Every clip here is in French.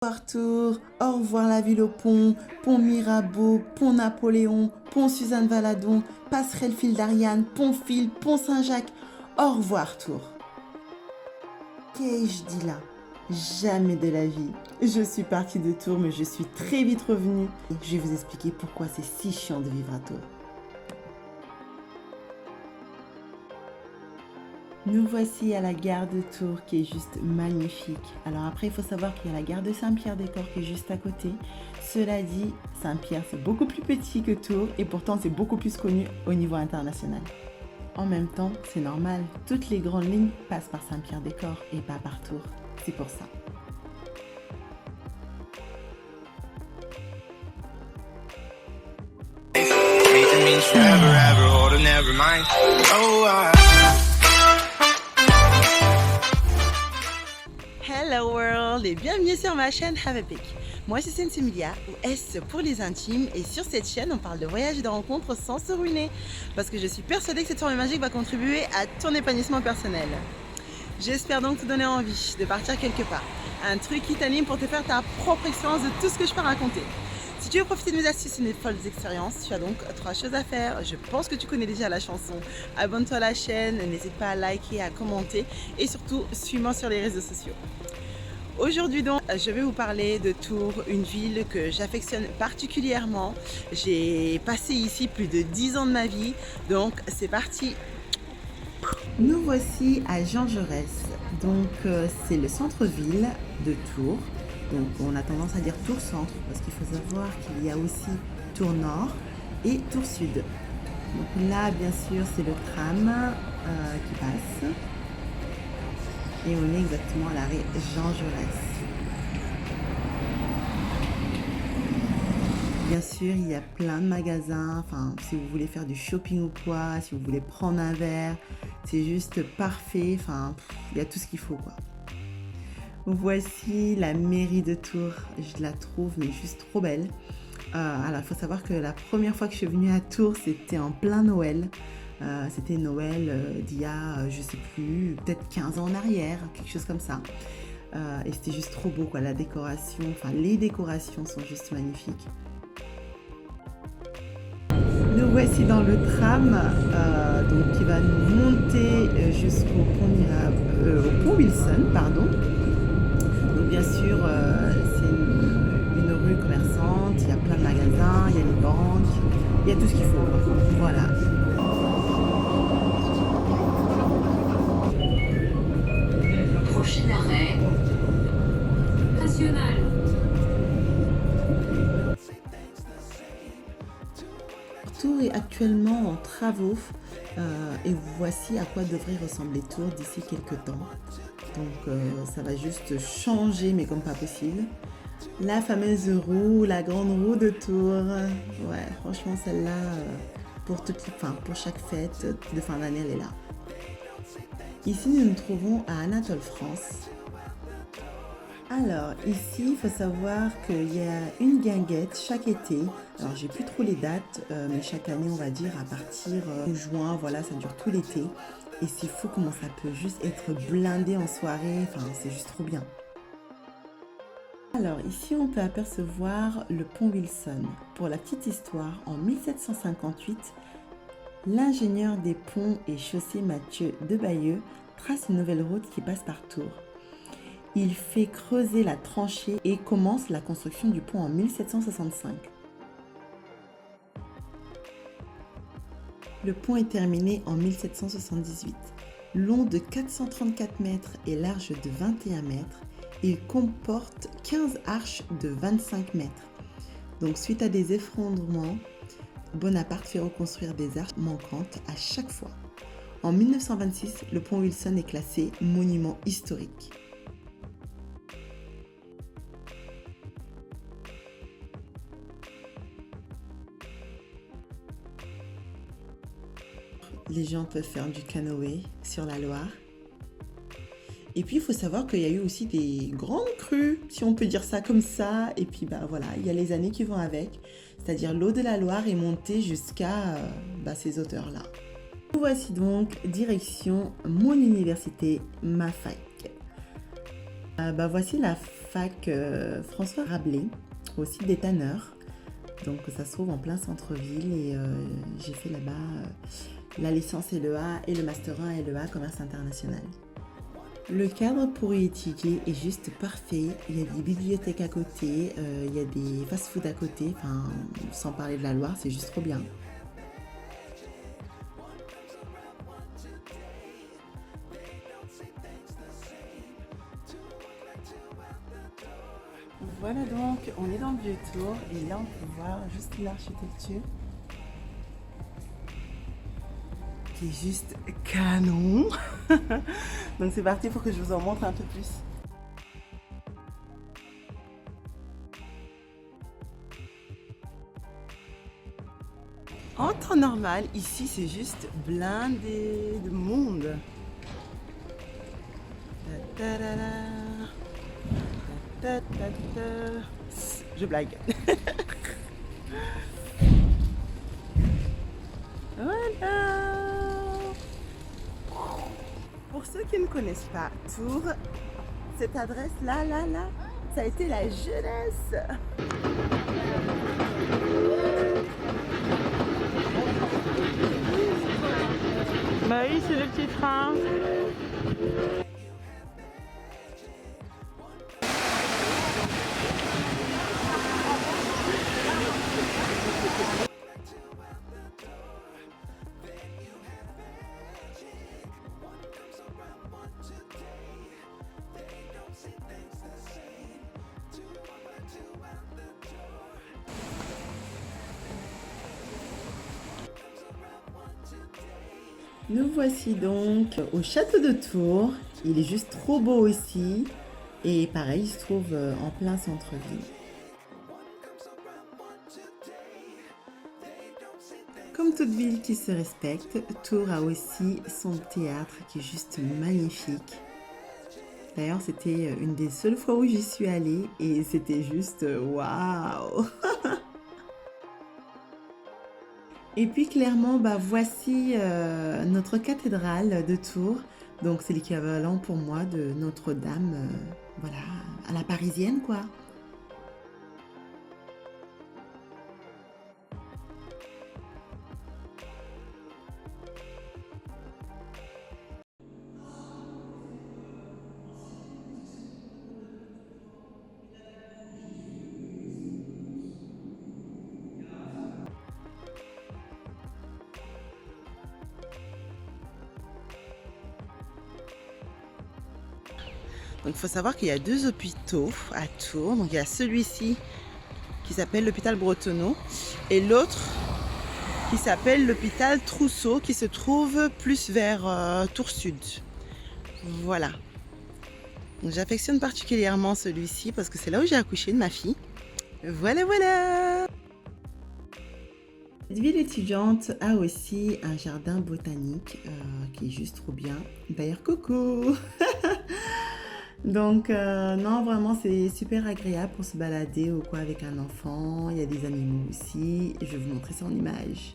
Tour, au revoir la ville au pont, pont Mirabeau, pont Napoléon, pont Suzanne Valadon, passerelle fil d'Ariane, pont Fil, pont Saint-Jacques, au revoir Tours. Qu'ai-je dit là? Jamais de la vie. Je suis partie de Tours mais je suis très vite revenue et je vais vous expliquer pourquoi c'est si chiant de vivre à Tours. Nous voici à la gare de Tours qui est juste magnifique. Alors après, il faut savoir qu'il y a la gare de Saint-Pierre-des-Corps qui est juste à côté. Cela dit, Saint-Pierre c'est beaucoup plus petit que Tours et pourtant c'est beaucoup plus connu au niveau international. En même temps, c'est normal, toutes les grandes lignes passent par Saint-Pierre-des-Corps et pas par Tours. C'est pour ça. Hello world et bienvenue sur ma chaîne Have a Pic. Moi c'est Sensimilia ou S pour les intimes et sur cette chaîne on parle de voyage et de rencontres sans se ruiner parce que je suis persuadée que cette formule magique va contribuer à ton épanouissement personnel. J'espère donc te donner envie de partir quelque part, un truc qui t'anime pour te faire ta propre expérience de tout ce que je peux raconter. Si tu veux profiter de mes astuces et de mes folles expériences, tu as donc 3 choses à faire. Je pense que tu connais déjà la chanson. Abonne-toi à la chaîne, n'hésite pas à liker, à commenter et surtout suis-moi sur les réseaux sociaux. Aujourd'hui donc, je vais vous parler de Tours, une ville que j'affectionne particulièrement. J'ai passé ici plus de 10 ans de ma vie, donc c'est parti. Nous voici à Jean Jaurès, donc c'est le centre-ville de Tours. Donc on a tendance à dire Tours Centre parce qu'il faut savoir qu'il y a aussi Tours Nord et Tours Sud. Donc là bien sûr c'est le tram qui passe. Et on est exactement à l'arrêt Jean Jaurès. Bien sûr, il y a plein de magasins. Enfin, si vous voulez faire du shopping ou quoi, si vous voulez prendre un verre, c'est juste parfait. Enfin, il y a tout ce qu'il faut, quoi. Voici la mairie de Tours. Je la trouve mais juste trop belle. Alors, il faut savoir que la première fois que je suis venue à Tours, c'était en plein Noël. C'était Noël d'il y a, je sais plus, peut-être 15 ans en arrière, quelque chose comme ça. Et c'était juste trop beau, quoi. La décoration, enfin les décorations sont juste magnifiques. Nous voici dans le tram donc, qui va nous monter jusqu'au pont Wilson, pardon. Donc bien sûr, c'est une rue commerçante, il y a plein de magasins, il y a les banques, il y a tout ce qu'il faut. Voilà. Prochain arrêt, National. Tours est actuellement en travaux et voici à quoi devrait ressembler Tours d'ici quelques temps. Donc ça va juste changer mais comme pas possible. La fameuse roue, la grande roue de Tours. Ouais, franchement celle-là, pour chaque fête de fin d'année, elle est là. Ici, nous nous trouvons à Anatole France. Alors, ici, il faut savoir qu'il y a une guinguette chaque été. Alors, j'ai plus trop les dates, mais chaque année, on va dire à partir de juin, voilà, ça dure tout l'été. Et c'est fou comment ça peut juste être blindé en soirée, enfin, c'est juste trop bien. Alors, ici, on peut apercevoir le pont Wilson. Pour la petite histoire, en 1758, l'ingénieur des ponts et chaussées Mathieu de Bayeux trace une nouvelle route qui passe par Tours. Il fait creuser la tranchée et commence la construction du pont en 1765. Le pont est terminé en 1778. Long de 434 mètres et large de 21 mètres, il comporte 15 arches de 25 mètres. Donc suite à des effondrements, Bonaparte fait reconstruire des arches manquantes à chaque fois. En 1926, le pont Wilson est classé monument historique. Les gens peuvent faire du canoë sur la Loire. Et puis il faut savoir qu'il y a eu aussi des grandes crues, si on peut dire ça comme ça. Et puis voilà, il y a les années qui vont avec. C'est-à-dire l'eau de la Loire est montée jusqu'à ces hauteurs-là. Voici donc direction mon université, ma fac. Voici la fac François Rabelais, au site des tanneurs. Donc ça se trouve en plein centre-ville et j'ai fait là-bas la licence LEA et le master 1 LEA commerce international. Le cadre pour y étudier est juste parfait. Il y a des bibliothèques à côté, il y a des fast-food à côté, enfin sans parler de la Loire, c'est juste trop bien. Voilà donc, on est dans le vieux tour et là on peut voir juste l'architecture qui est juste canon. Donc c'est parti pour que je vous en montre un peu plus. En temps normal, ici c'est juste blindé de monde. Je blague. Voilà. Pour ceux qui ne connaissent pas Tours, cette adresse là, ça a été la jeunesse. Bah oui, c'est le petit train. Nous voici donc au château de Tours. Il est juste trop beau aussi. Et pareil, il se trouve en plein centre-ville. Comme toute ville qui se respecte, Tours a aussi son théâtre qui est juste magnifique. D'ailleurs, c'était une des seules fois où j'y suis allée et c'était juste waouh! Et puis clairement, bah, voici notre cathédrale de Tours. Donc c'est l'équivalent pour moi de Notre-Dame, voilà, à la parisienne quoi. Donc il faut savoir qu'il y a 2 hôpitaux à Tours. Donc il y a celui-ci qui s'appelle l'hôpital Bretonneau et l'autre qui s'appelle l'hôpital Trousseau qui se trouve plus vers Tours Sud. Voilà. J'affectionne particulièrement celui-ci parce que c'est là où j'ai accouché de ma fille. Voilà, voilà! Cette ville étudiante a aussi un jardin botanique qui est juste trop bien. D'ailleurs, coucou! Donc, non, vraiment, c'est super agréable pour se balader ou quoi avec un enfant. Il y a des animaux aussi. Je vais vous montrer ça en image.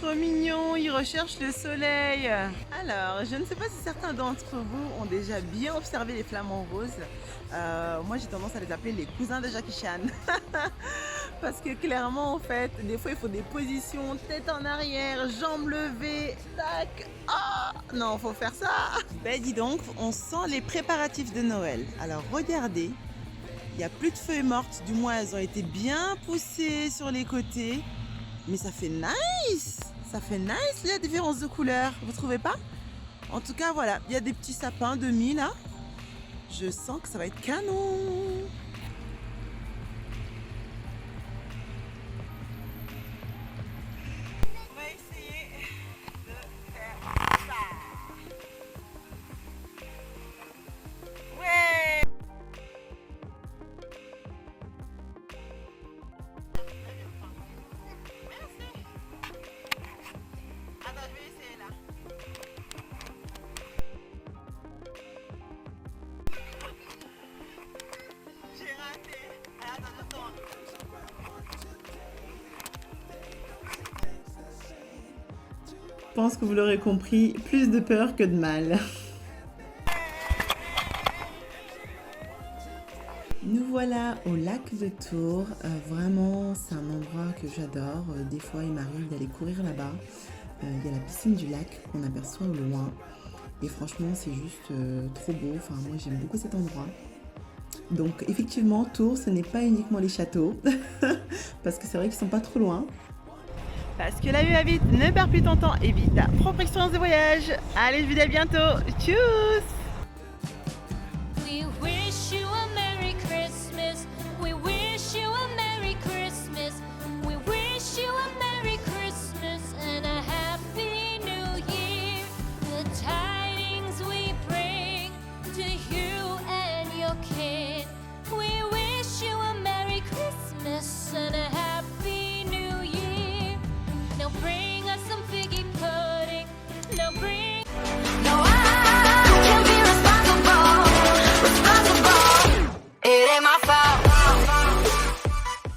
Trop mignon, il recherche le soleil. Alors, je ne sais pas si certains d'entre vous ont déjà bien observé les flamants roses. Moi, j'ai tendance à les appeler les cousins de Jackie Chan. Parce que clairement, en fait, des fois, il faut des positions, tête en arrière, jambes levées, tac. Ah, non, faut faire ça. Ben, dis donc, on sent les préparatifs de Noël. Alors, regardez, il n'y a plus de feuilles mortes. Du moins, elles ont été bien poussées sur les côtés. Mais ça fait nice! Ça fait nice la différence de couleur, vous trouvez pas? En tout cas, voilà, il y a des petits sapins de mie là. Je sens que ça va être canon! On va essayer de faire ça. Ouais! Attends, je vais essayer là. J'ai pense que vous l'aurez compris, plus de peur que de mal. Nous voilà au lac de Tours. Vraiment, c'est un endroit que j'adore. Des fois, il m'arrive d'aller courir là-bas. Il y a la piscine du lac qu'on aperçoit au loin. Et franchement, c'est juste trop beau. Enfin, moi, j'aime beaucoup cet endroit. Donc, effectivement, Tours, ce n'est pas uniquement les châteaux. Parce que c'est vrai qu'ils sont pas trop loin. Parce que la vie va vite, ne perds plus ton temps et vis ta propre expérience de voyage. Allez, je vous dis à bientôt. Tchuss! We wish you a Merry Christmas. We wish you a Merry Christmas. We wish you a Merry Christmas and a Happy New Year. The tidings we bring to you and your kin. We wish you a Merry Christmas and a Happy New Year. Now bring